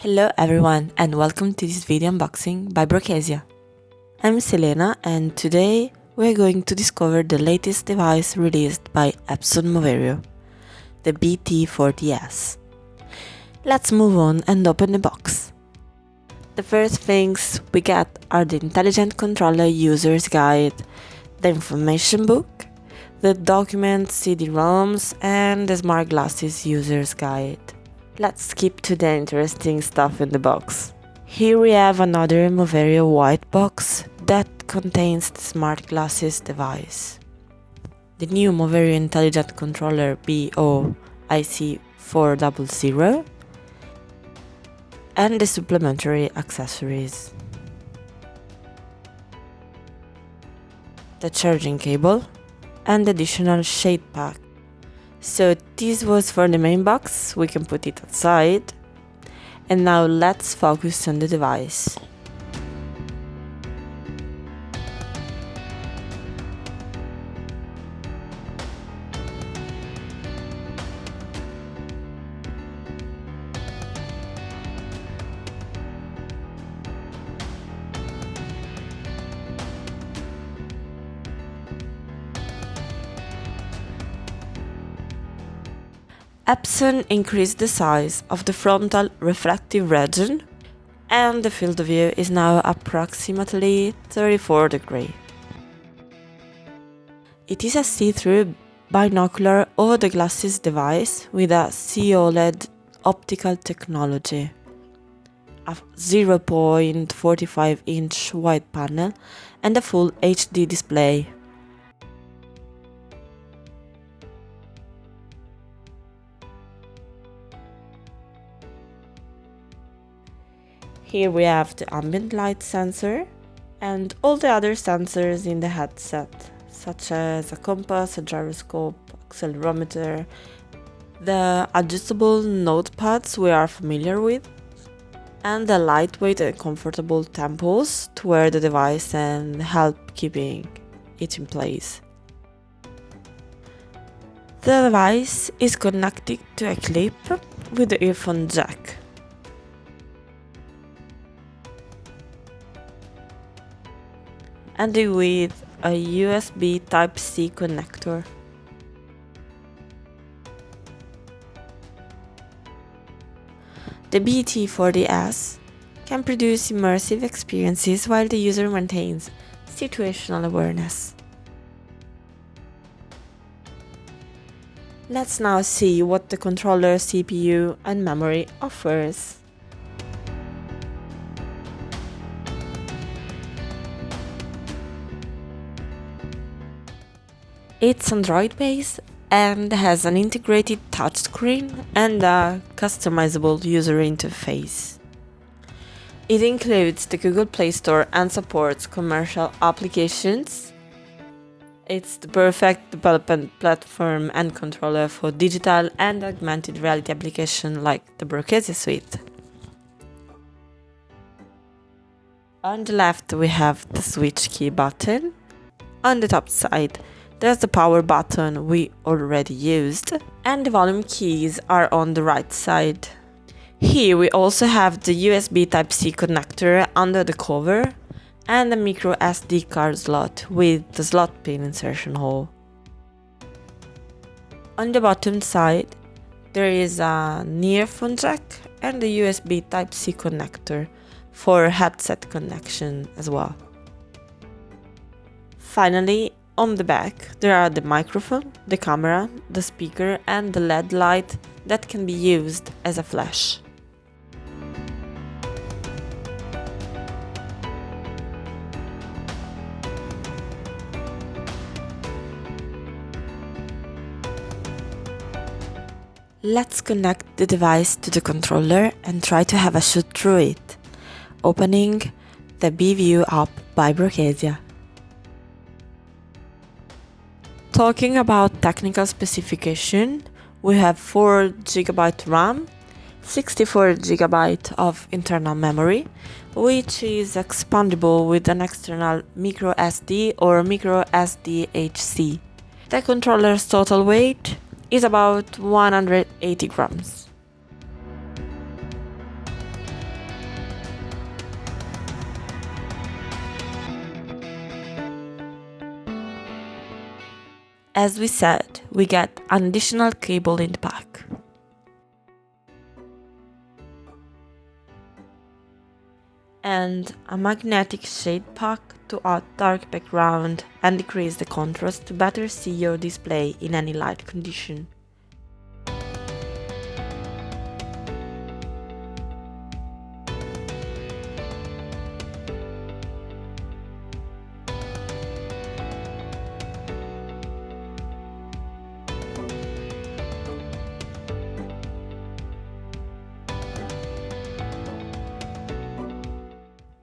Hello everyone and welcome to this video unboxing by Brocasia. I'm Selena and today we're going to discover the latest device released by Epson Moverio, the BT40S. Let's move on and open the box. The first things we get are the Intelligent Controller User's Guide, the information book, the document CD-ROMs and the Smart Glasses User's Guide. Let's skip to the interesting stuff in the box. Here we have another Moverio white box that contains the Smart Glasses device. The new Moverio Intelligent Controller BOIC400 and the supplementary accessories. The charging cable and additional shade pack. So this was for the main box, we can put it aside. And now let's focus on the device. Epson increased the size of the frontal reflective region and the field of view is now approximately 34 degrees. It is a see-through binocular over the glasses device with a COLED optical technology, a 0.45-inch wide panel and a full HD display. Here we have the ambient light sensor and all the other sensors in the headset, such as a compass, a gyroscope, accelerometer, the adjustable notepads we are familiar with, and the lightweight and comfortable temples to wear the device and help keeping it in place. The device is connected to a clip with the earphone jack. And with a USB Type-C connector. The BT40S can produce immersive experiences while the user maintains situational awareness. Let's now see what the controller, CPU and memory offers. It's Android-based and has an integrated touchscreen and a customizable user interface. It includes the Google Play Store and supports commercial applications. It's the perfect development platform and controller for digital and augmented reality applications like the Brocasia suite. On the left we have the switch key button. On the top side there's the power button we already used, and the volume keys are on the right side. Here we also have the USB Type-C connector under the cover and a micro SD card slot with the slot pin insertion hole. On the bottom side there is an earphone jack and the USB Type-C connector for headset connection as well. Finally, on the back, there are the microphone, the camera, the speaker and the LED light that can be used as a flash. Let's connect the device to the controller and try to have a shoot through it, opening the BView app by Brocasia. Talking about technical specification, we have 4 GB RAM, 64 GB of internal memory, which is expandable with an external microSD or microSD-HC. The controller's total weight is about 180 grams. As we said, we get an additional cable in the pack. And a magnetic shade pack to add dark background and decrease the contrast to better see your display in any light condition.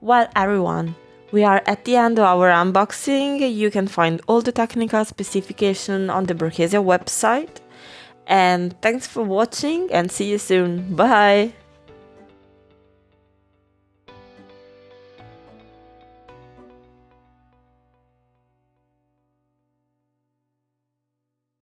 Well everyone, we are at the end of our unboxing. You can find all the technical specification on the Brochesia website. And thanks for watching and see you soon. Bye!